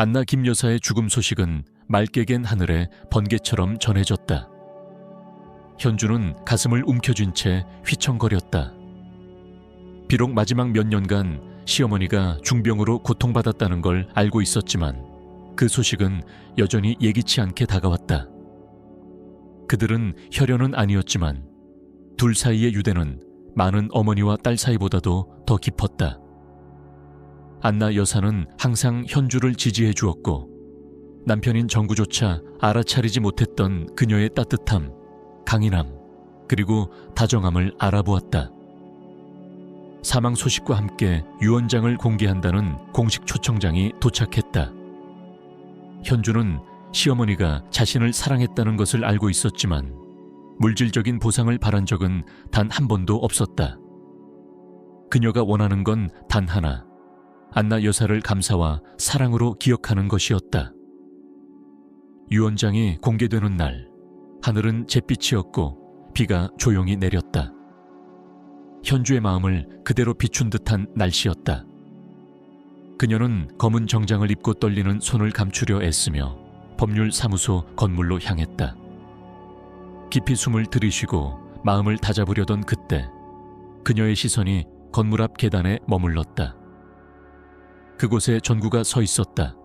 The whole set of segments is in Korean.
안나 김 여사의 죽음 소식은 맑게 갠 하늘에 번개처럼 전해졌다. 현주는 가슴을 움켜쥔 채 휘청거렸다. 비록 마지막 몇 년간 시어머니가 중병으로 고통받았다는 걸 알고 있었지만 그 소식은 여전히 예기치 않게 다가왔다. 그들은 혈연은 아니었지만 둘 사이의 유대는 많은 어머니와 딸 사이보다도 더 깊었다. 안나 여사는 항상 현주를 지지해 주었고 남편인 정구조차 알아차리지 못했던 그녀의 따뜻함, 강인함, 그리고 다정함을 알아보았다. 사망 소식과 함께 유언장을 공개한다는 공식 초청장이 도착했다. 현주는 시어머니가 자신을 사랑했다는 것을 알고 있었지만 물질적인 보상을 바란 적은 단 한 번도 없었다. 그녀가 원하는 건 단 하나, 안나 여사를 감사와 사랑으로 기억하는 것이었다. 유언장이 공개되는 날, 하늘은 잿빛이었고 비가 조용히 내렸다. 현주의 마음을 그대로 비춘 듯한 날씨였다. 그녀는 검은 정장을 입고 떨리는 손을 감추려 애쓰며 법률사무소 건물로 향했다. 깊이 숨을 들이쉬고 마음을 다잡으려던 그때 그녀의 시선이 건물 앞 계단에 머물렀다. 그곳에 전구가 서 있었다.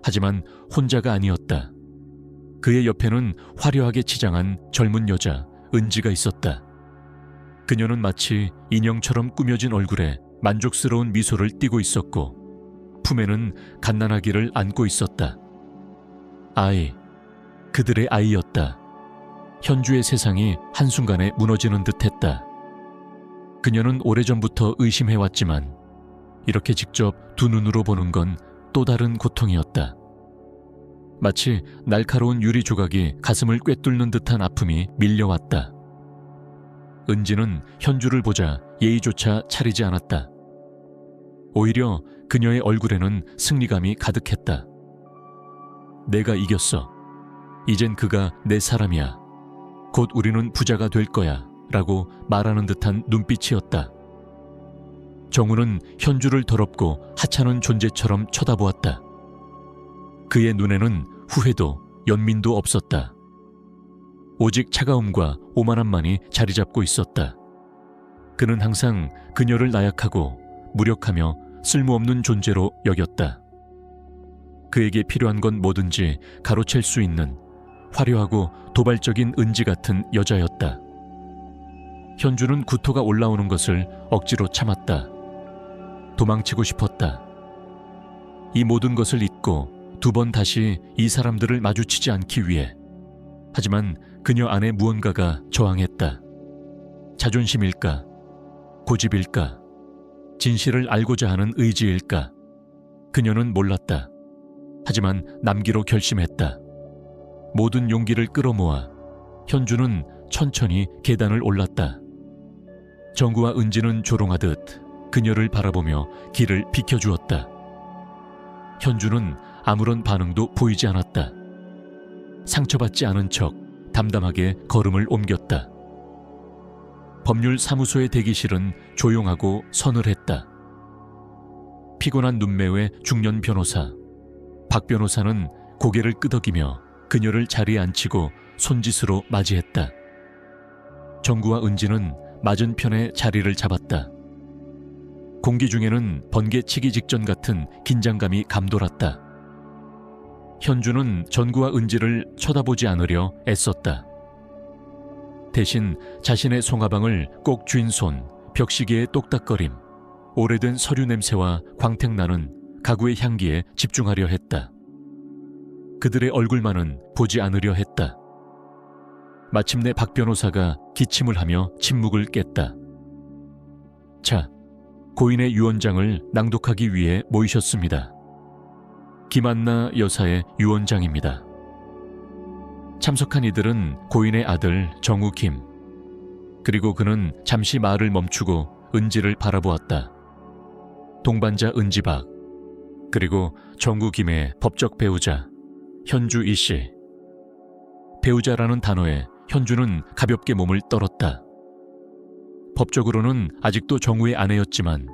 하지만 혼자가 아니었다. 그의 옆에는 화려하게 치장한 젊은 여자 은지가 있었다. 그녀는 마치 인형처럼 꾸며진 얼굴에 만족스러운 미소를 띠고 있었고 품에는 갓난아기를 안고 있었다. 아이, 그들의 아이였다. 현주의 세상이 한순간에 무너지는 듯했다. 그녀는 오래전부터 의심해왔지만 이렇게 직접 두 눈으로 보는 건 또 다른 고통이었다. 마치 날카로운 유리 조각이 가슴을 꿰뚫는 듯한 아픔이 밀려왔다. 은지는 현주를 보자 예의조차 차리지 않았다. 오히려 그녀의 얼굴에는 승리감이 가득했다. 내가 이겼어. 이젠 그가 내 사람이야. 곧 우리는 부자가 될 거야. 라고 말하는 듯한 눈빛이었다. 정우는 현주를 더럽고 하찮은 존재처럼 쳐다보았다. 그의 눈에는 후회도 연민도 없었다. 오직 차가움과 오만함만이 자리 잡고 있었다. 그는 항상 그녀를 나약하고 무력하며 쓸모없는 존재로 여겼다. 그에게 필요한 건 뭐든지 가로챌 수 있는 화려하고 도발적인 은지 같은 여자였다. 현주는 구토가 올라오는 것을 억지로 참았다. 도망치고 싶었다. 이 모든 것을 잊고 두 번 다시 이 사람들을 마주치지 않기 위해. 하지만 그녀 안에 무언가가 저항했다. 자존심일까? 고집일까? 진실을 알고자 하는 의지일까? 그녀는 몰랐다. 하지만 남기로 결심했다. 모든 용기를 끌어모아 현주는 천천히 계단을 올랐다. 정구와 은지는 조롱하듯 그녀를 바라보며 길을 비켜주었다. 현주는 아무런 반응도 보이지 않았다. 상처받지 않은 척 담담하게 걸음을 옮겼다. 법률사무소의 대기실은 조용하고 서늘했다. 피곤한 눈매의 중년 변호사. 박 변호사는 고개를 끄덕이며 그녀를 자리에 앉히고 손짓으로 맞이했다. 정구와 은지는 맞은편에 자리를 잡았다. 공기 중에는 번개 치기 직전 같은 긴장감이 감돌았다. 현주는 전구와 은지를 쳐다보지 않으려 애썼다. 대신 자신의 송화방을 꼭 쥔 손, 벽시계의 똑딱거림, 오래된 서류 냄새와 광택나는 가구의 향기에 집중하려 했다. 그들의 얼굴만은 보지 않으려 했다. 마침내 박 변호사가 기침을 하며 침묵을 깼다. 자, 고인의 유언장을 낭독하기 위해 모이셨습니다. 김안나 여사의 유언장입니다. 참석한 이들은 고인의 아들 정우 김, 그리고 그는 잠시 말을 멈추고 은지를 바라보았다. 동반자 은지박, 그리고 정우 김의 법적 배우자 현주 이씨. 배우자라는 단어에 현주는 가볍게 몸을 떨었다. 법적으로는 아직도 정우의 아내였지만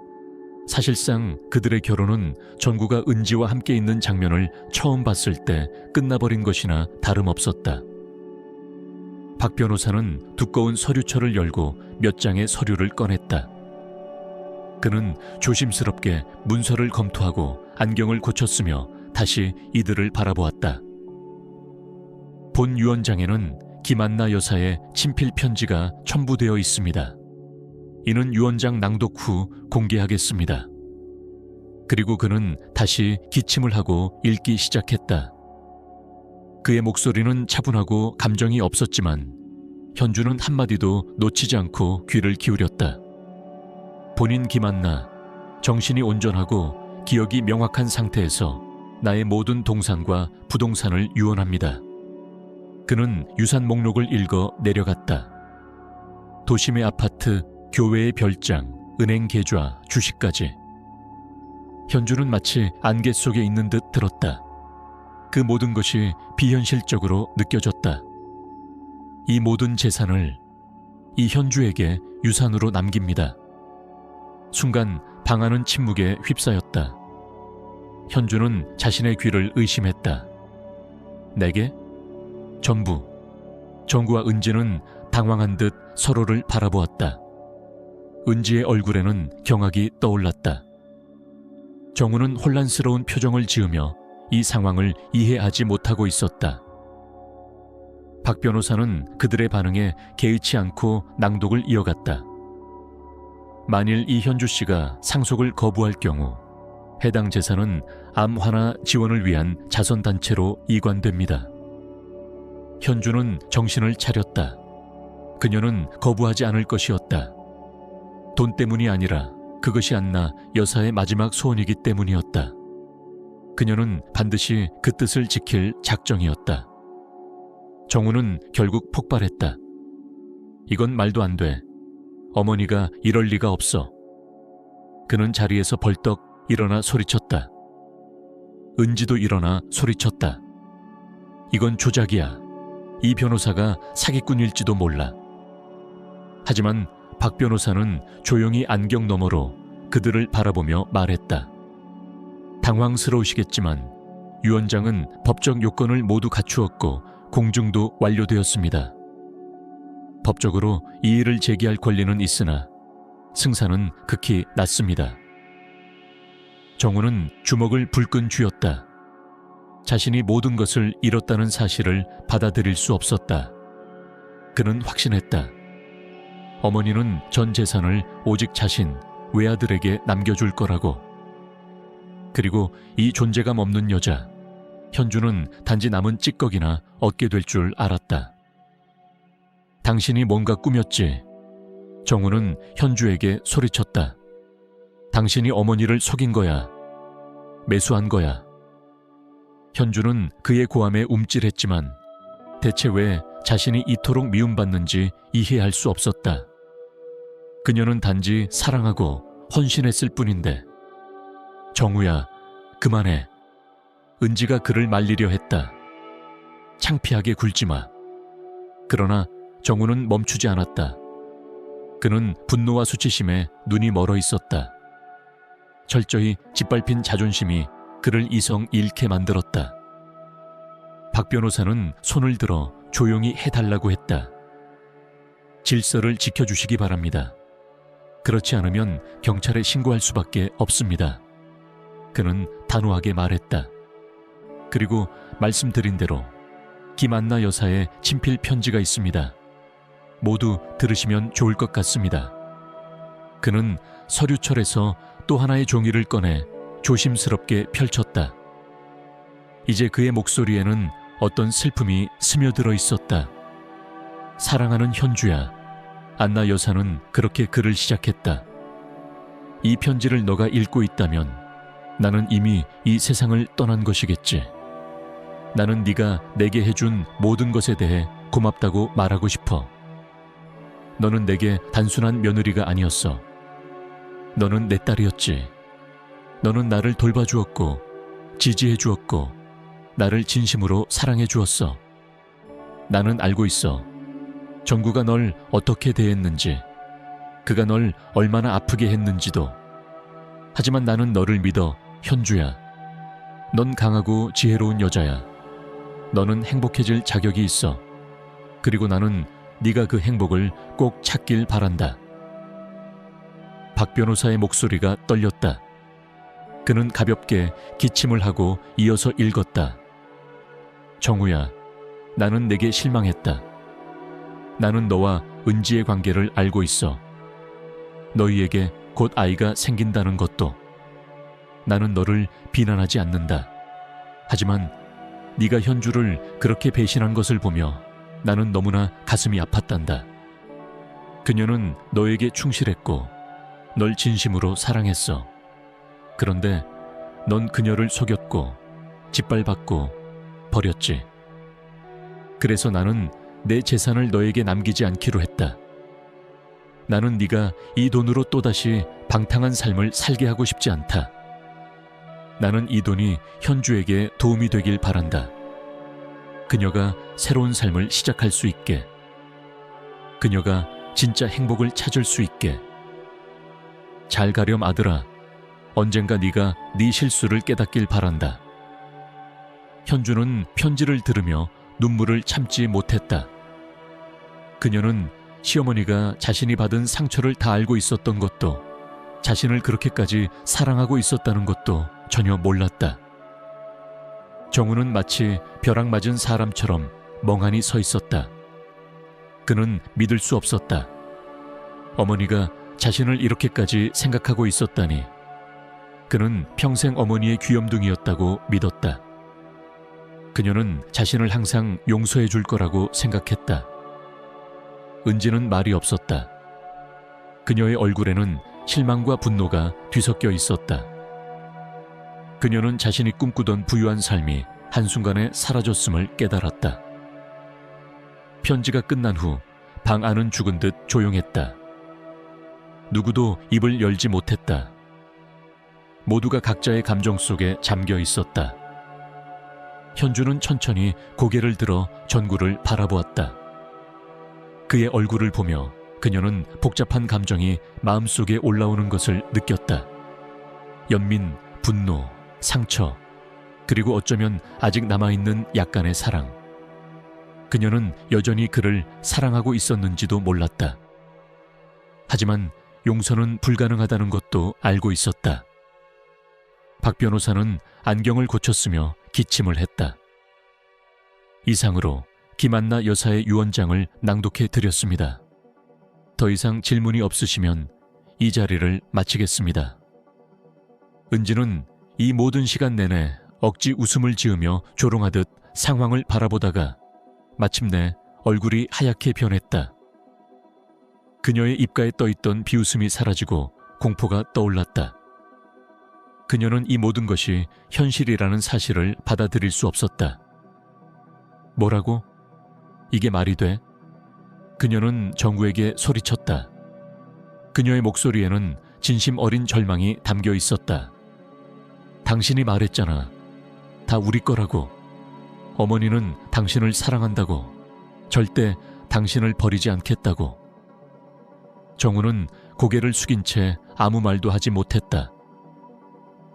사실상 그들의 결혼은 전구가 은지와 함께 있는 장면을 처음 봤을 때 끝나버린 것이나 다름없었다. 박 변호사는 두꺼운 서류철을 열고 몇 장의 서류를 꺼냈다. 그는 조심스럽게 문서를 검토하고 안경을 고쳤으며 다시 이들을 바라보았다. 본 유언장에는 김한나 여사의 친필 편지가 첨부되어 있습니다. 이는 유언장 낭독 후 공개하겠습니다. 그리고 그는 다시 기침을 하고 읽기 시작했다. 그의 목소리는 차분하고 감정이 없었지만 현주는 한마디도 놓치지 않고 귀를 기울였다. 본인 김한나, 정신이 온전하고 기억이 명확한 상태에서 나의 모든 동산과 부동산을 유언합니다. 그는 유산 목록을 읽어 내려갔다. 도심의 아파트, 교회의 별장, 은행 계좌, 주식까지. 현주는 마치 안개 속에 있는 듯 들었다. 그 모든 것이 비현실적으로 느껴졌다. 이 모든 재산을 이 현주에게 유산으로 남깁니다. 순간 방하는 침묵에 휩싸였다. 현주는 자신의 귀를 의심했다. 내게? 전부. 정구와 은지는 당황한 듯 서로를 바라보았다. 은지의 얼굴에는 경악이 떠올랐다. 정우는 혼란스러운 표정을 지으며 이 상황을 이해하지 못하고 있었다. 박 변호사는 그들의 반응에 개의치 않고 낭독을 이어갔다. 만일 이현주 씨가 상속을 거부할 경우 해당 재산은 암 환화 지원을 위한 자선단체로 이관됩니다. 현주는 정신을 차렸다. 그녀는 거부하지 않을 것이었다. 돈 때문이 아니라 그것이 안나 여사의 마지막 소원이기 때문이었다. 그녀는 반드시 그 뜻을 지킬 작정이었다. 정우는 결국 폭발했다. 이건 말도 안 돼. 어머니가 이럴 리가 없어. 그는 자리에서 벌떡 일어나 소리쳤다. 은지도 일어나 소리쳤다. 이건 조작이야. 이 변호사가 사기꾼일지도 몰라. 하지만 박 변호사는 조용히 안경 너머로 그들을 바라보며 말했다. 당황스러우시겠지만 유언장은 법적 요건을 모두 갖추었고 공증도 완료되었습니다. 법적으로 이의를 제기할 권리는 있으나 승산은 극히 낮습니다. 정우는 주먹을 불끈 쥐었다. 자신이 모든 것을 잃었다는 사실을 받아들일 수 없었다. 그는 확신했다. 어머니는 전 재산을 오직 자신, 외아들에게 남겨줄 거라고. 그리고 이 존재감 없는 여자, 현주는 단지 남은 찌꺼기나 얻게 될 줄 알았다. 당신이 뭔가 꾸몄지. 정우는 현주에게 소리쳤다. 당신이 어머니를 속인 거야. 매수한 거야. 현주는 그의 고함에 움찔했지만 대체 왜 자신이 이토록 미움받는지 이해할 수 없었다. 그녀는 단지 사랑하고 헌신했을 뿐인데. 정우야, 그만해. 은지가 그를 말리려 했다. 창피하게 굴지 마. 그러나 정우는 멈추지 않았다. 그는 분노와 수치심에 눈이 멀어 있었다. 철저히 짓밟힌 자존심이 그를 이성 잃게 만들었다. 박 변호사는 손을 들어 조용히 해달라고 했다. 질서를 지켜주시기 바랍니다. 그렇지 않으면 경찰에 신고할 수밖에 없습니다. 그는 단호하게 말했다. 그리고 말씀드린 대로 김한나 여사의 친필 편지가 있습니다. 모두 들으시면 좋을 것 같습니다. 그는 서류철에서 또 하나의 종이를 꺼내 조심스럽게 펼쳤다. 이제 그의 목소리에는 어떤 슬픔이 스며들어 있었다. 사랑하는 현주야, 안나 여사는 그렇게 글을 시작했다. 이 편지를 너가 읽고 있다면 나는 이미 이 세상을 떠난 것이겠지. 나는 네가 내게 해준 모든 것에 대해 고맙다고 말하고 싶어. 너는 내게 단순한 며느리가 아니었어. 너는 내 딸이었지. 너는 나를 돌봐주었고 지지해 주었고 나를 진심으로 사랑해 주었어. 나는 알고 있어. 정구가 널 어떻게 대했는지, 그가 널 얼마나 아프게 했는지도. 하지만 나는 너를 믿어, 현주야. 넌 강하고 지혜로운 여자야. 너는 행복해질 자격이 있어. 그리고 나는 네가 그 행복을 꼭 찾길 바란다. 박 변호사의 목소리가 떨렸다. 그는 가볍게 기침을 하고 이어서 읽었다. 정우야, 나는 내게 실망했다. 나는 너와 은지의 관계를 알고 있어. 너희에게 곧 아이가 생긴다는 것도. 나는 너를 비난하지 않는다. 하지만 네가 현주를 그렇게 배신한 것을 보며 나는 너무나 가슴이 아팠단다. 그녀는 너에게 충실했고 널 진심으로 사랑했어. 그런데 넌 그녀를 속였고 짓밟았고 버렸지. 그래서 나는 내 재산을 너에게 남기지 않기로 했다. 나는 네가 이 돈으로 또다시 방탕한 삶을 살게 하고 싶지 않다. 나는 이 돈이 현주에게 도움이 되길 바란다. 그녀가 새로운 삶을 시작할 수 있게. 그녀가 진짜 행복을 찾을 수 있게. 잘 가렴 아들아. 언젠가 네가 네 실수를 깨닫길 바란다. 현주는 편지를 들으며 눈물을 참지 못했다. 그녀는 시어머니가 자신이 받은 상처를 다 알고 있었던 것도, 자신을 그렇게까지 사랑하고 있었다는 것도 전혀 몰랐다. 정우는 마치 벼락 맞은 사람처럼 멍하니 서 있었다. 그는 믿을 수 없었다. 어머니가 자신을 이렇게까지 생각하고 있었다니. 그는 평생 어머니의 귀염둥이였다고 믿었다. 그녀는 자신을 항상 용서해 줄 거라고 생각했다. 은지는 말이 없었다. 그녀의 얼굴에는 실망과 분노가 뒤섞여 있었다. 그녀는 자신이 꿈꾸던 부유한 삶이 한순간에 사라졌음을 깨달았다. 편지가 끝난 후 방 안은 죽은 듯 조용했다. 누구도 입을 열지 못했다. 모두가 각자의 감정 속에 잠겨 있었다. 현주는 천천히 고개를 들어 전구를 바라보았다. 그의 얼굴을 보며 그녀는 복잡한 감정이 마음속에 올라오는 것을 느꼈다. 연민, 분노, 상처, 그리고 어쩌면 아직 남아있는 약간의 사랑. 그녀는 여전히 그를 사랑하고 있었는지도 몰랐다. 하지만 용서는 불가능하다는 것도 알고 있었다. 박 변호사는 안경을 고쳤으며 기침을 했다. 이상으로 김한나 여사의 유언장을 낭독해 드렸습니다. 더 이상 질문이 없으시면 이 자리를 마치겠습니다. 은지는 이 모든 시간 내내 억지 웃음을 지으며 조롱하듯 상황을 바라보다가 마침내 얼굴이 하얗게 변했다. 그녀의 입가에 떠있던 비웃음이 사라지고 공포가 떠올랐다. 그녀는 이 모든 것이 현실이라는 사실을 받아들일 수 없었다. 뭐라고? 이게 말이 돼? 그녀는 정구에게 소리쳤다. 그녀의 목소리에는 진심 어린 절망이 담겨 있었다. 당신이 말했잖아. 다 우리 거라고. 어머니는 당신을 사랑한다고. 절대 당신을 버리지 않겠다고. 정우는 고개를 숙인 채 아무 말도 하지 못했다.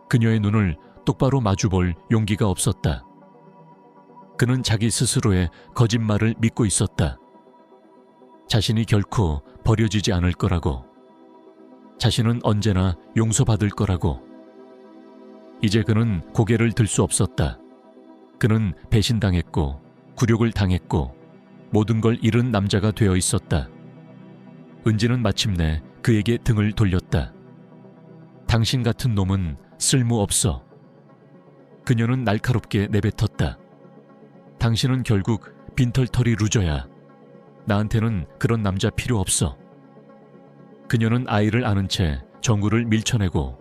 그녀의 눈을 똑바로 마주볼 용기가 없었다. 그는 자기 스스로의 거짓말을 믿고 있었다. 자신이 결코 버려지지 않을 거라고. 자신은 언제나 용서받을 거라고. 이제 그는 고개를 들 수 없었다. 그는 배신당했고 굴욕을 당했고 모든 걸 잃은 남자가 되어 있었다. 은지는 마침내 그에게 등을 돌렸다. 당신 같은 놈은 쓸모없어. 그녀는 날카롭게 내뱉었다. 당신은 결국 빈털터리 루저야. 나한테는 그런 남자 필요 없어. 그녀는 아이를 안은 채 정구를 밀쳐내고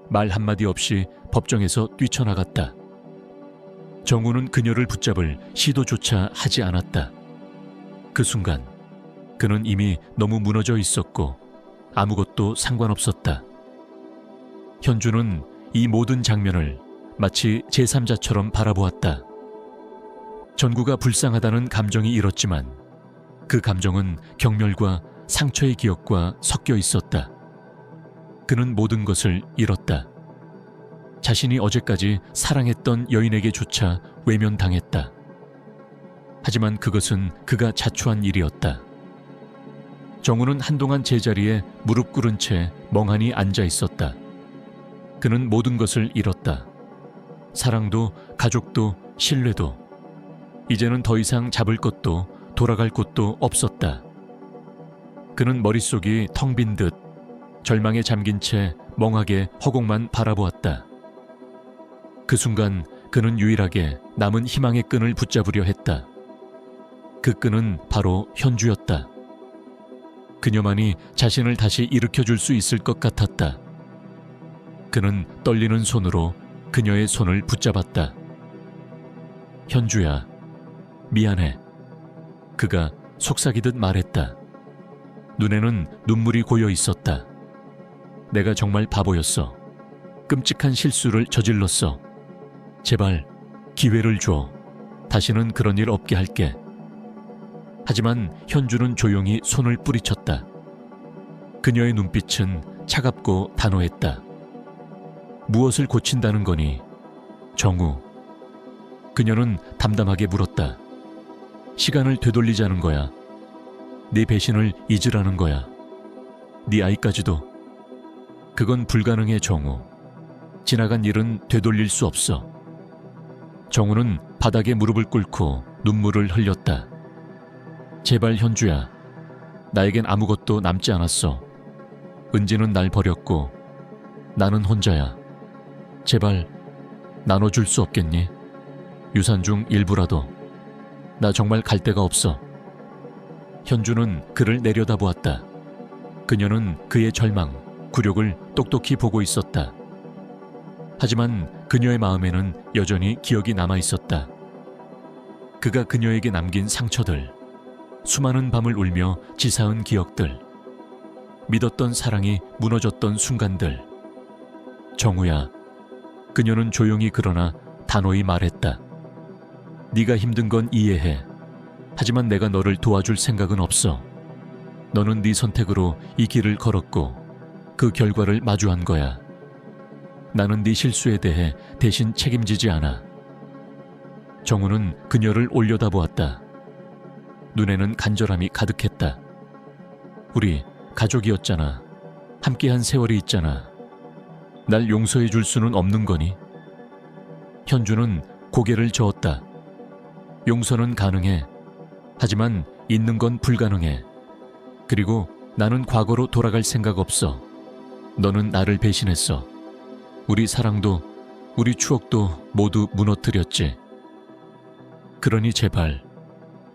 말 한마디 없이 법정에서 뛰쳐나갔다. 정우는 그녀를 붙잡을 시도조차 하지 않았다. 그 순간 그는 이미 너무 무너져 있었고 아무것도 상관없었다. 현주는 이 모든 장면을 마치 제3자처럼 바라보았다. 전구가 불쌍하다는 감정이 일었지만 그 감정은 경멸과 상처의 기억과 섞여 있었다. 그는 모든 것을 잃었다. 자신이 어제까지 사랑했던 여인에게조차 외면당했다. 하지만 그것은 그가 자초한 일이었다. 정우는 한동안 제자리에 무릎 꿇은 채 멍하니 앉아 있었다. 그는 모든 것을 잃었다. 사랑도, 가족도, 신뢰도. 이제는 더 이상 잡을 것도 돌아갈 곳도 없었다. 그는 머릿속이 텅 빈 듯 절망에 잠긴 채 멍하게 허공만 바라보았다. 그 순간 그는 유일하게 남은 희망의 끈을 붙잡으려 했다. 그 끈은 바로 현주였다. 그녀만이 자신을 다시 일으켜줄 수 있을 것 같았다. 그는 떨리는 손으로 그녀의 손을 붙잡았다. 현주야, 미안해. 그가 속삭이듯 말했다. 눈에는 눈물이 고여 있었다. 내가 정말 바보였어. 끔찍한 실수를 저질렀어. 제발 기회를 줘. 다시는 그런 일 없게 할게. 하지만 현주는 조용히 손을 뿌리쳤다. 그녀의 눈빛은 차갑고 단호했다. 무엇을 고친다는 거니? 정우. 그녀는 담담하게 물었다. 시간을 되돌리자는 거야. 네 배신을 잊으라는 거야. 네 아이까지도. 그건 불가능해, 정우. 지나간 일은 되돌릴 수 없어. 정우는 바닥에 무릎을 꿇고 눈물을 흘렸다. 제발 현주야. 나에겐 아무것도 남지 않았어. 은지는 날 버렸고 나는 혼자야. 제발 나눠줄 수 없겠니? 유산 중 일부라도. 나 정말 갈 데가 없어. 현주는 그를 내려다보았다. 그녀는 그의 절망, 굴욕을 똑똑히 보고 있었다. 하지만 그녀의 마음에는 여전히 기억이 남아 있었다. 그가 그녀에게 남긴 상처들, 수많은 밤을 울며 지사은 기억들, 믿었던 사랑이 무너졌던 순간들. 정우야. 그녀는 조용히 그러나 단호히 말했다. 네가 힘든 건 이해해. 하지만 내가 너를 도와줄 생각은 없어. 너는 네 선택으로 이 길을 걸었고 그 결과를 마주한 거야. 나는 네 실수에 대해 대신 책임지지 않아. 정우는 그녀를 올려다보았다. 눈에는 간절함이 가득했다. 우리 가족이었잖아. 함께한 세월이 있잖아. 날 용서해 줄 수는 없는 거니? 현주는 고개를 저었다. 용서는 가능해. 하지만 잊는 건 불가능해. 그리고 나는 과거로 돌아갈 생각 없어. 너는 나를 배신했어. 우리 사랑도 우리 추억도 모두 무너뜨렸지. 그러니 제발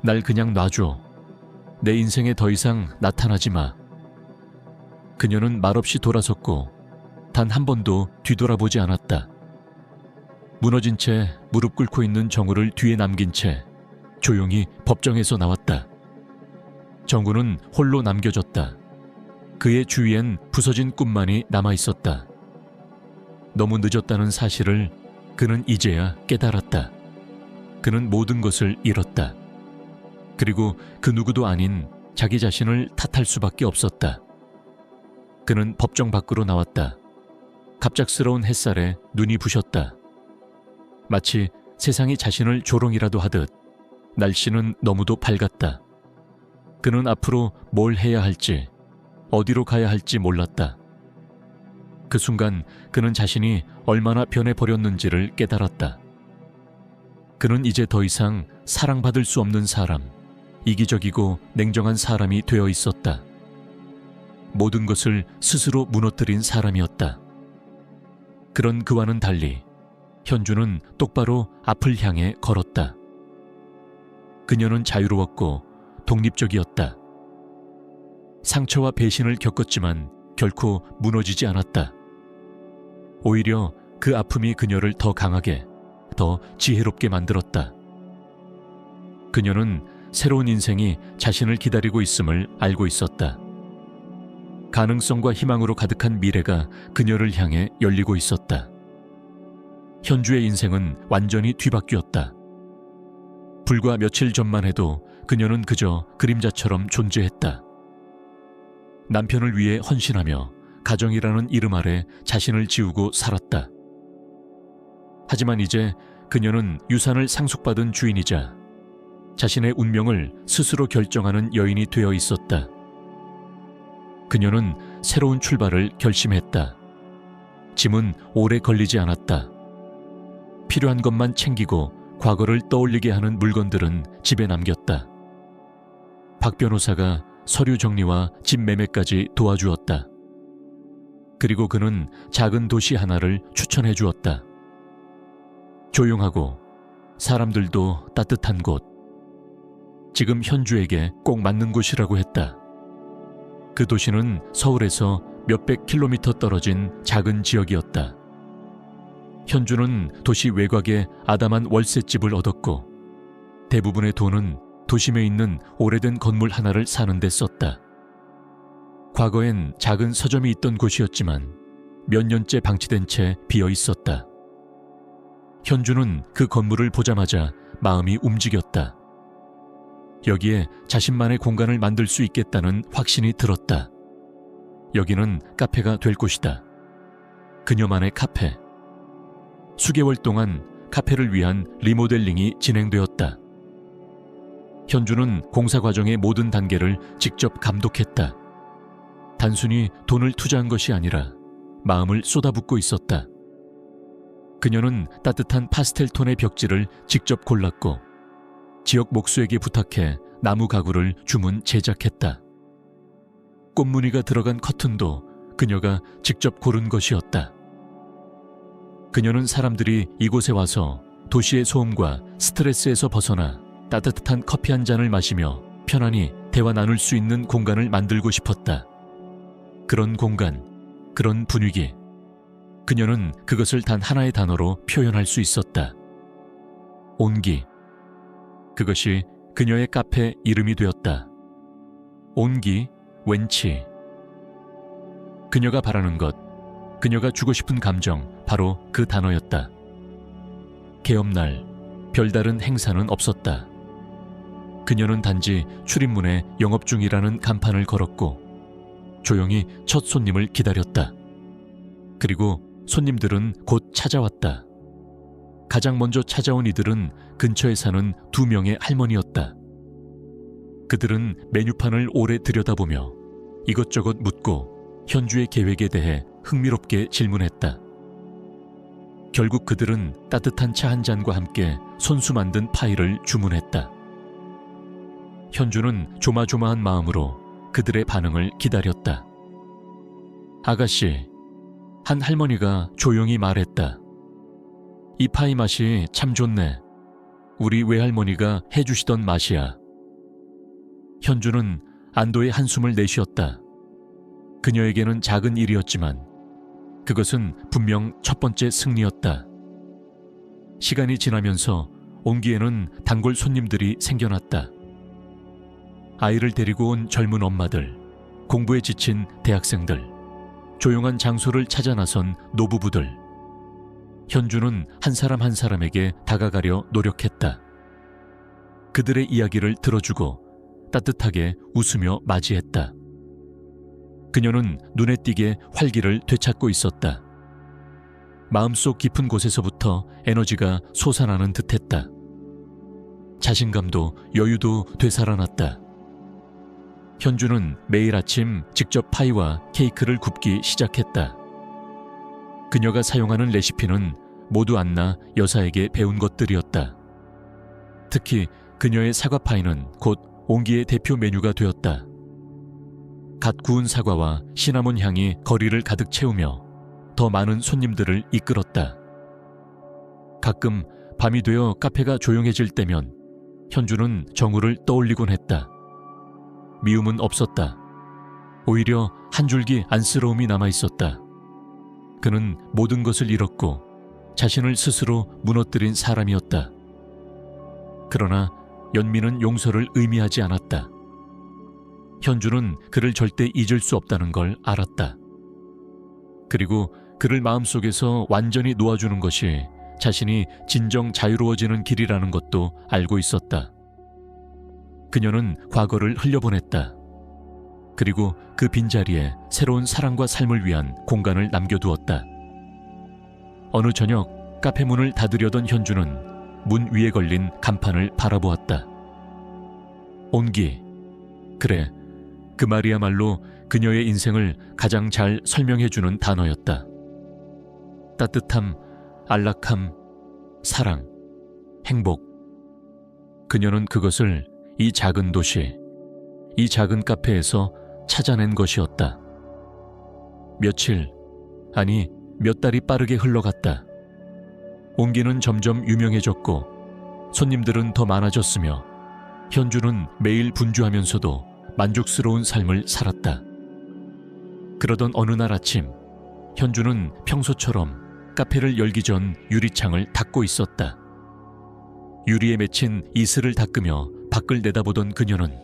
날 그냥 놔줘. 내 인생에 더 이상 나타나지 마. 그녀는 말없이 돌아섰고 단 한 번도 뒤돌아보지 않았다. 무너진 채 무릎 꿇고 있는 정우를 뒤에 남긴 채 조용히 법정에서 나왔다. 정우는 홀로 남겨졌다. 그의 주위엔 부서진 꿈만이 남아있었다. 너무 늦었다는 사실을 그는 이제야 깨달았다. 그는 모든 것을 잃었다. 그리고 그 누구도 아닌 자기 자신을 탓할 수밖에 없었다. 그는 법정 밖으로 나왔다. 갑작스러운 햇살에 눈이 부셨다. 마치 세상이 자신을 조롱이라도 하듯 날씨는 너무도 밝았다. 그는 앞으로 뭘 해야 할지, 어디로 가야 할지 몰랐다. 그 순간 그는 자신이 얼마나 변해버렸는지를 깨달았다. 그는 이제 더 이상 사랑받을 수 없는 사람, 이기적이고 냉정한 사람이 되어 있었다. 모든 것을 스스로 무너뜨린 사람이었다. 그런 그와는 달리 현주는 똑바로 앞을 향해 걸었다. 그녀는 자유로웠고 독립적이었다. 상처와 배신을 겪었지만 결코 무너지지 않았다. 오히려 그 아픔이 그녀를 더 강하게, 더 지혜롭게 만들었다. 그녀는 새로운 인생이 자신을 기다리고 있음을 알고 있었다. 가능성과 희망으로 가득한 미래가 그녀를 향해 열리고 있었다. 현주의 인생은 완전히 뒤바뀌었다. 불과 며칠 전만 해도 그녀는 그저 그림자처럼 존재했다. 남편을 위해 헌신하며 가정이라는 이름 아래 자신을 지우고 살았다. 하지만 이제 그녀는 유산을 상속받은 주인이자 자신의 운명을 스스로 결정하는 여인이 되어 있었다. 그녀는 새로운 출발을 결심했다. 짐은 오래 걸리지 않았다. 필요한 것만 챙기고 과거를 떠올리게 하는 물건들은 집에 남겼다. 박 변호사가 서류 정리와 집 매매까지 도와주었다. 그리고 그는 작은 도시 하나를 추천해 주었다. 조용하고 사람들도 따뜻한 곳. 지금 현주에게 꼭 맞는 곳이라고 했다. 그 도시는 서울에서 몇백 킬로미터 떨어진 작은 지역이었다. 현주는 도시 외곽에 아담한 월세집을 얻었고 대부분의 돈은 도심에 있는 오래된 건물 하나를 사는 데 썼다. 과거엔 작은 서점이 있던 곳이었지만 몇 년째 방치된 채 비어 있었다. 현주는 그 건물을 보자마자 마음이 움직였다. 여기에 자신만의 공간을 만들 수 있겠다는 확신이 들었다. 여기는 카페가 될 곳이다. 그녀만의 카페. 수개월 동안 카페를 위한 리모델링이 진행되었다. 현주는 공사 과정의 모든 단계를 직접 감독했다. 단순히 돈을 투자한 것이 아니라 마음을 쏟아붓고 있었다. 그녀는 따뜻한 파스텔 톤의 벽지를 직접 골랐고 지역 목수에게 부탁해 나무 가구를 주문 제작했다. 꽃무늬가 들어간 커튼도 그녀가 직접 고른 것이었다. 그녀는 사람들이 이곳에 와서 도시의 소음과 스트레스에서 벗어나 따뜻한 커피 한 잔을 마시며 편안히 대화 나눌 수 있는 공간을 만들고 싶었다. 그런 공간, 그런 분위기. 그녀는 그것을 단 하나의 단어로 표현할 수 있었다. 온기. 그것이 그녀의 카페 이름이 되었다. 온기, 웬치. 그녀가 바라는 것, 그녀가 주고 싶은 감정, 바로 그 단어였다. 개업날, 별다른 행사는 없었다. 그녀는 단지 출입문에 영업 중이라는 간판을 걸었고 조용히 첫 손님을 기다렸다. 그리고 손님들은 곧 찾아왔다. 가장 먼저 찾아온 이들은 근처에 사는 2명의 할머니였다. 그들은 메뉴판을 오래 들여다보며 이것저것 묻고 현주의 계획에 대해 흥미롭게 질문했다. 결국 그들은 따뜻한 차 한 잔과 함께 손수 만든 파이를 주문했다. 현주는 조마조마한 마음으로 그들의 반응을 기다렸다. 아가씨, 한 할머니가 조용히 말했다. 이 파이 맛이 참 좋네. 우리 외할머니가 해주시던 맛이야. 현주는 안도의 한숨을 내쉬었다. 그녀에게는 작은 일이었지만 그것은 분명 첫 번째 승리였다. 시간이 지나면서 온기에는 단골 손님들이 생겨났다. 아이를 데리고 온 젊은 엄마들, 공부에 지친 대학생들, 조용한 장소를 찾아 나선 노부부들. 현주는 한 사람 한 사람에게 다가가려 노력했다. 그들의 이야기를 들어주고 따뜻하게 웃으며 맞이했다. 그녀는 눈에 띄게 활기를 되찾고 있었다. 마음속 깊은 곳에서부터 에너지가 솟아나는 듯했다. 자신감도 여유도 되살아났다. 현주는 매일 아침 직접 파이와 케이크를 굽기 시작했다. 그녀가 사용하는 레시피는 모두 안나 여사에게 배운 것들이었다. 특히 그녀의 사과파이는 곧 온기의 대표 메뉴가 되었다. 갓 구운 사과와 시나몬 향이 거리를 가득 채우며 더 많은 손님들을 이끌었다. 가끔 밤이 되어 카페가 조용해질 때면 현주는 정우를 떠올리곤 했다. 미움은 없었다. 오히려 한 줄기 안쓰러움이 남아있었다. 그는 모든 것을 잃었고 자신을 스스로 무너뜨린 사람이었다. 그러나 연민은 용서를 의미하지 않았다. 현주는 그를 절대 잊을 수 없다는 걸 알았다. 그리고 그를 마음속에서 완전히 놓아주는 것이 자신이 진정 자유로워지는 길이라는 것도 알고 있었다. 그녀는 과거를 흘려보냈다. 그리고 그 빈자리에 새로운 사랑과 삶을 위한 공간을 남겨두었다. 어느 저녁 카페 문을 닫으려던 현주는 문 위에 걸린 간판을 바라보았다. 온기. 그래, 그 말이야말로 그녀의 인생을 가장 잘 설명해주는 단어였다. 따뜻함, 안락함, 사랑, 행복. 그녀는 그것을 이 작은 도시, 이 작은 카페에서 찾아낸 것이었다. 며칠, 아니 몇 달이 빠르게 흘러갔다. 온기는 점점 유명해졌고 손님들은 더 많아졌으며 현주는 매일 분주하면서도 만족스러운 삶을 살았다. 그러던 어느 날 아침, 현주는 평소처럼 카페를 열기 전 유리창을 닫고 있었다. 유리에 맺힌 이슬을 닦으며 밖을 내다보던 그녀는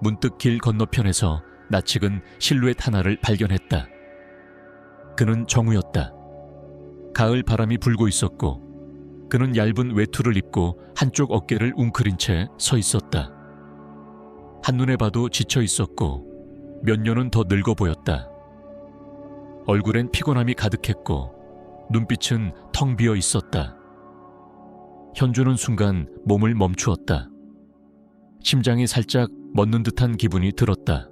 문득 길 건너편에서 낯익은 실루엣 하나를 발견했다. 그는 정우였다. 가을 바람이 불고 있었고 그는 얇은 외투를 입고 한쪽 어깨를 웅크린 채 서 있었다. 한눈에 봐도 지쳐 있었고 몇 년은 더 늙어 보였다. 얼굴엔 피곤함이 가득했고 눈빛은 텅 비어 있었다. 현주는 순간 몸을 멈추었다. 심장이 살짝 멎는 듯한 기분이 들었다.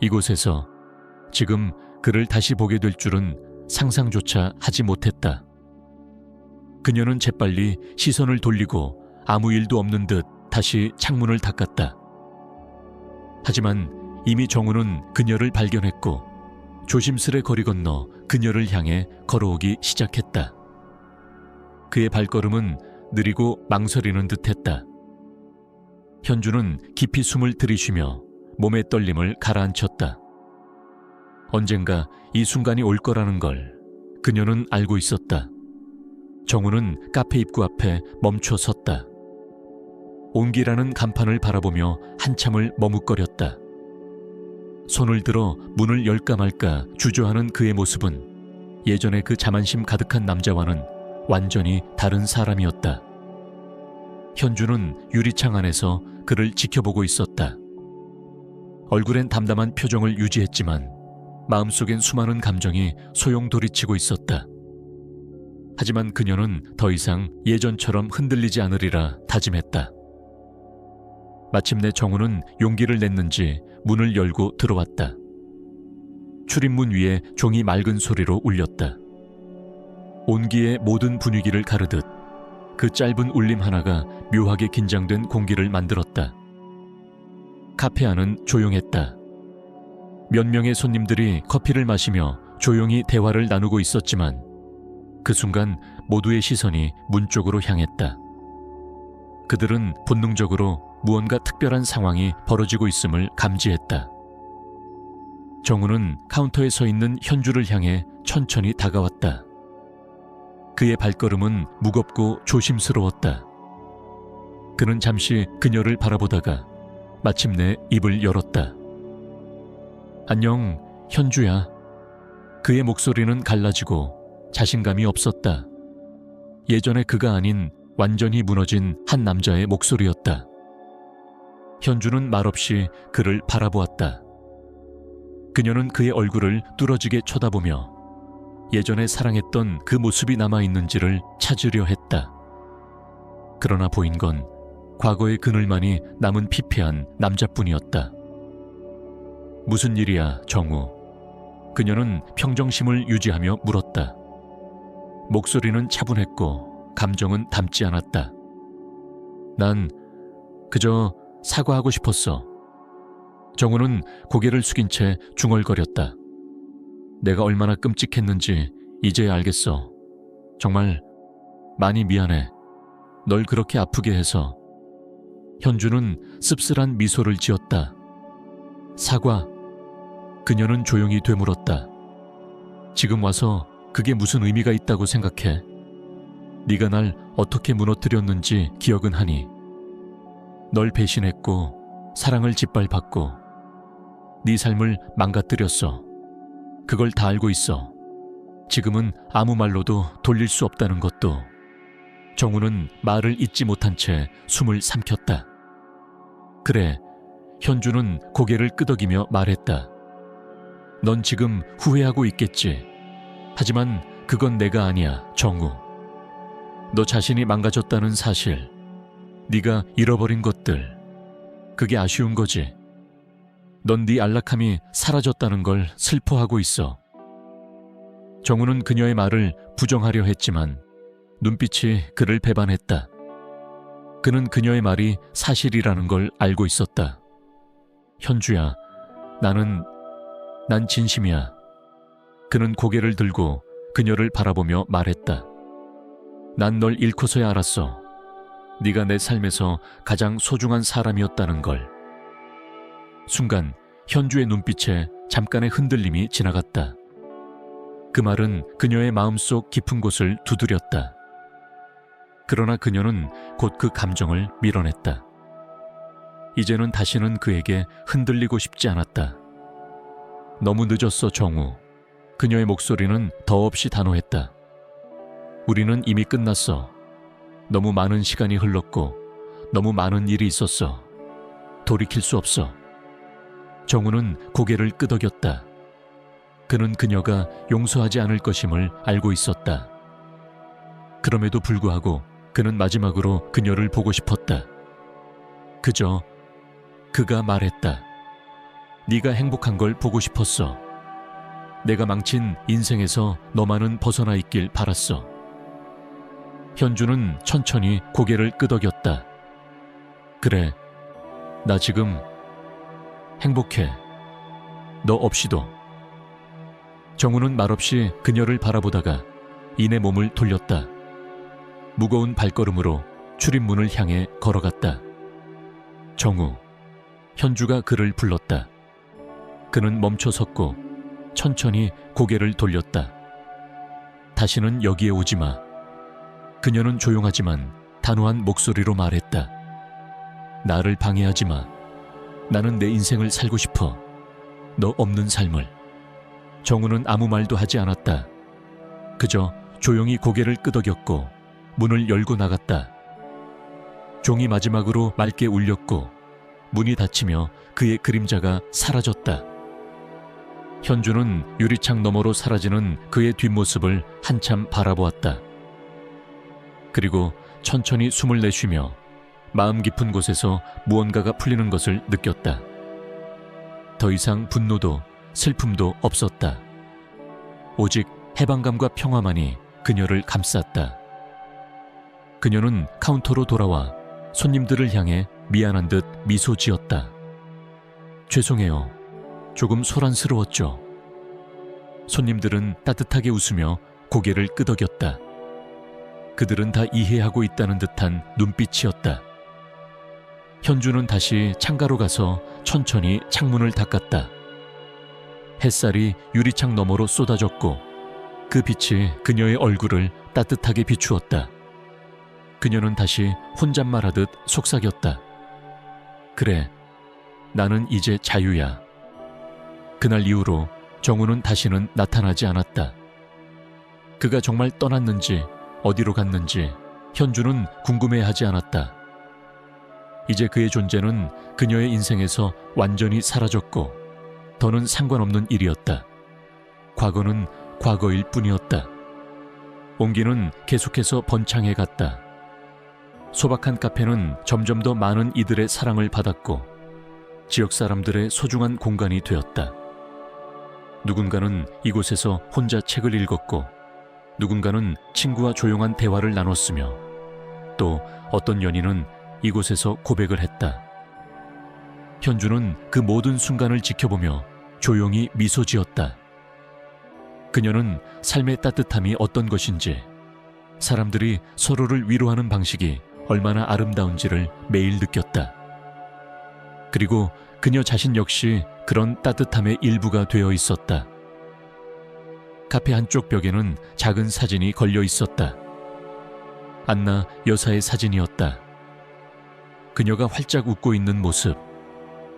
이곳에서 지금 그를 다시 보게 될 줄은 상상조차 하지 못했다. 그녀는 재빨리 시선을 돌리고 아무 일도 없는 듯 다시 창문을 닫았다. 하지만 이미 정우는 그녀를 발견했고 조심스레 거리 건너 그녀를 향해 걸어오기 시작했다. 그의 발걸음은 느리고 망설이는 듯했다. 현주는 깊이 숨을 들이쉬며 몸의 떨림을 가라앉혔다. 언젠가 이 순간이 올 거라는 걸 그녀는 알고 있었다. 정우는 카페 입구 앞에 멈춰 섰다. 온기라는 간판을 바라보며 한참을 머뭇거렸다. 손을 들어 문을 열까 말까 주저하는 그의 모습은 예전의 그 자만심 가득한 남자와는 완전히 다른 사람이었다. 현주는 유리창 안에서 그를 지켜보고 있었다. 얼굴엔 담담한 표정을 유지했지만 마음속엔 수많은 감정이 소용돌이치고 있었다. 하지만 그녀는 더 이상 예전처럼 흔들리지 않으리라 다짐했다. 마침내 정우는 용기를 냈는지 문을 열고 들어왔다. 출입문 위에 종이 맑은 소리로 울렸다. 온기의 모든 분위기를 가르듯 그 짧은 울림 하나가 묘하게 긴장된 공기를 만들었다. 카페 안은 조용했다. 몇 명의 손님들이 커피를 마시며 조용히 대화를 나누고 있었지만 그 순간 모두의 시선이 문 쪽으로 향했다. 그들은 본능적으로 무언가 특별한 상황이 벌어지고 있음을 감지했다. 정우는 카운터에 서 있는 현주를 향해 천천히 다가왔다. 그의 발걸음은 무겁고 조심스러웠다. 그는 잠시 그녀를 바라보다가 마침내 입을 열었다. 안녕, 현주야. 그의 목소리는 갈라지고 자신감이 없었다. 예전의 그가 아닌 완전히 무너진 한 남자의 목소리였다. 현주는 말없이 그를 바라보았다. 그녀는 그의 얼굴을 뚫어지게 쳐다보며 예전에 사랑했던 그 모습이 남아있는지를 찾으려 했다. 그러나 보인 건 과거의 그늘만이 남은 피폐한 남자뿐이었다. 무슨 일이야, 정우? 그녀는 평정심을 유지하며 물었다. 목소리는 차분했고 감정은 담지 않았다. 난 그저 사과하고 싶었어. 정우는 고개를 숙인 채 중얼거렸다. 내가 얼마나 끔찍했는지 이제야 알겠어. 정말 많이 미안해. 널 그렇게 아프게 해서. 현주는 씁쓸한 미소를 지었다. 사과. 그녀는 조용히 되물었다. 지금 와서 그게 무슨 의미가 있다고 생각해? 네가 날 어떻게 무너뜨렸는지 기억은 하니? 널 배신했고 사랑을 짓밟았고 네 삶을 망가뜨렸어. 그걸 다 알고 있어. 지금은 아무 말로도 돌릴 수 없다는 것도. 정우는 말을 잇지 못한 채 숨을 삼켰다. 그래, 현주는 고개를 끄덕이며 말했다. 넌 지금 후회하고 있겠지. 하지만 그건 내가 아니야, 정우. 너 자신이 망가졌다는 사실, 네가 잃어버린 것들, 그게 아쉬운 거지. 넌 네 안락함이 사라졌다는 걸 슬퍼하고 있어. 정우는 그녀의 말을 부정하려 했지만 눈빛이 그를 배반했다. 그는 그녀의 말이 사실이라는 걸 알고 있었다. 현주야, 난 진심이야. 그는 고개를 들고 그녀를 바라보며 말했다. 난 널 잃고서야 알았어. 네가 내 삶에서 가장 소중한 사람이었다는 걸. 순간 현주의 눈빛에 잠깐의 흔들림이 지나갔다. 그 말은 그녀의 마음속 깊은 곳을 두드렸다. 그러나 그녀는 곧 그 감정을 밀어냈다. 이제는 다시는 그에게 흔들리고 싶지 않았다. 너무 늦었어, 정우. 그녀의 목소리는 더없이 단호했다. 우리는 이미 끝났어. 너무 많은 시간이 흘렀고 너무 많은 일이 있었어. 돌이킬 수 없어. 정우는 고개를 끄덕였다. 그는 그녀가 용서하지 않을 것임을 알고 있었다. 그럼에도 불구하고 그는 마지막으로 그녀를 보고 싶었다. 그저 그가 말했다. 네가 행복한 걸 보고 싶었어. 내가 망친 인생에서 너만은 벗어나 있길 바랐어. 현주는 천천히 고개를 끄덕였다. 그래, 나 지금 행복해. 너 없이도. 정우는 말없이 그녀를 바라보다가 이내 몸을 돌렸다. 무거운 발걸음으로 출입문을 향해 걸어갔다. 정우. 현주가 그를 불렀다. 그는 멈춰섰고 천천히 고개를 돌렸다. 다시는 여기에 오지 마. 그녀는 조용하지만 단호한 목소리로 말했다. 나를 방해하지 마. 나는 내 인생을 살고 싶어. 너 없는 삶을. 정우는 아무 말도 하지 않았다. 그저 조용히 고개를 끄덕였고 문을 열고 나갔다. 종이 마지막으로 맑게 울렸고 문이 닫히며 그의 그림자가 사라졌다. 현주는 유리창 너머로 사라지는 그의 뒷모습을 한참 바라보았다. 그리고 천천히 숨을 내쉬며 마음 깊은 곳에서 무언가가 풀리는 것을 느꼈다. 더 이상 분노도 슬픔도 없었다. 오직 해방감과 평화만이 그녀를 감쌌다. 그녀는 카운터로 돌아와 손님들을 향해 미안한 듯 미소 지었다. 죄송해요. 조금 소란스러웠죠. 손님들은 따뜻하게 웃으며 고개를 끄덕였다. 그들은 다 이해하고 있다는 듯한 눈빛이었다. 현주는 다시 창가로 가서 천천히 창문을 닦았다. 햇살이 유리창 너머로 쏟아졌고 그 빛이 그녀의 얼굴을 따뜻하게 비추었다. 그녀는 다시 혼잣말하듯 속삭였다. 그래, 나는 이제 자유야. 그날 이후로 정우는 다시는 나타나지 않았다. 그가 정말 떠났는지 어디로 갔는지 현주는 궁금해하지 않았다. 이제 그의 존재는 그녀의 인생에서 완전히 사라졌고 더는 상관없는 일이었다. 과거는 과거일 뿐이었다. 온기는 계속해서 번창해 갔다. 소박한 카페는 점점 더 많은 이들의 사랑을 받았고 지역 사람들의 소중한 공간이 되었다. 누군가는 이곳에서 혼자 책을 읽었고 누군가는 친구와 조용한 대화를 나눴으며 또 어떤 연인은 이곳에서 고백을 했다. 현주는 그 모든 순간을 지켜보며 조용히 미소 지었다. 그녀는 삶의 따뜻함이 어떤 것인지, 사람들이 서로를 위로하는 방식이 얼마나 아름다운지를 매일 느꼈다. 그리고 그녀 자신 역시 그런 따뜻함의 일부가 되어 있었다. 카페 한쪽 벽에는 작은 사진이 걸려 있었다. 안나 여사의 사진이었다. 그녀가 활짝 웃고 있는 모습,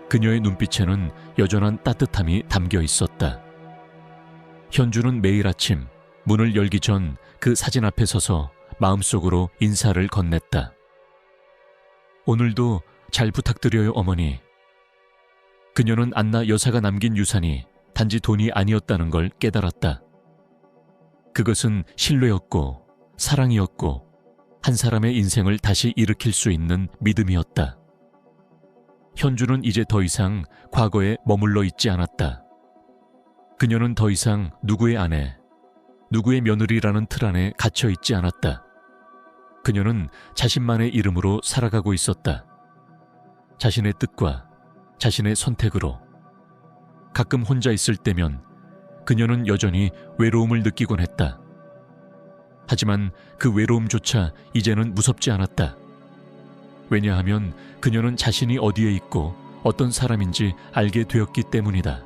그녀의 눈빛에는 여전한 따뜻함이 담겨 있었다. 현주는 매일 아침 문을 열기 전 그 사진 앞에 서서 마음속으로 인사를 건넸다. 오늘도 잘 부탁드려요, 어머니. 그녀는 안나 여사가 남긴 유산이 단지 돈이 아니었다는 걸 깨달았다. 그것은 신뢰였고 사랑이었고 한 사람의 인생을 다시 일으킬 수 있는 믿음이었다. 현주는 이제 더 이상 과거에 머물러 있지 않았다. 그녀는 더 이상 누구의 아내, 누구의 며느리라는 틀 안에 갇혀 있지 않았다. 그녀는 자신만의 이름으로 살아가고 있었다. 자신의 뜻과 자신의 선택으로. 가끔 혼자 있을 때면 그녀는 여전히 외로움을 느끼곤 했다. 하지만 그 외로움조차 이제는 무섭지 않았다. 왜냐하면 그녀는 자신이 어디에 있고 어떤 사람인지 알게 되었기 때문이다.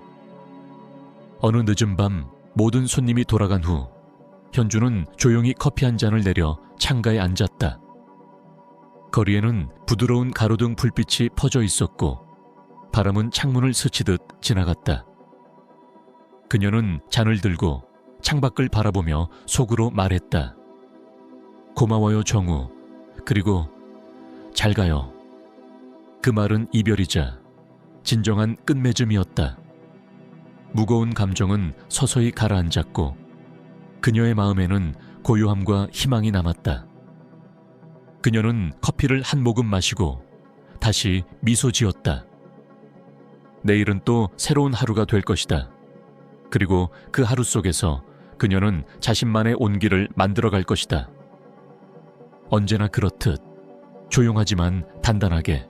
어느 늦은 밤 모든 손님이 돌아간 후 현주는 조용히 커피 한 잔을 내려 창가에 앉았다. 거리에는 부드러운 가로등 불빛이 퍼져 있었고 바람은 창문을 스치듯 지나갔다. 그녀는 잔을 들고 창밖을 바라보며 속으로 말했다. 고마워요, 정우. 그리고 잘 가요. 그 말은 이별이자 진정한 끝맺음이었다. 무거운 감정은 서서히 가라앉았고 그녀의 마음에는 고요함과 희망이 남았다. 그녀는 커피를 한 모금 마시고 다시 미소 지었다. 내일은 또 새로운 하루가 될 것이다. 그리고 그 하루 속에서 그녀는 자신만의 온기를 만들어갈 것이다. 언제나 그렇듯 조용하지만 단단하게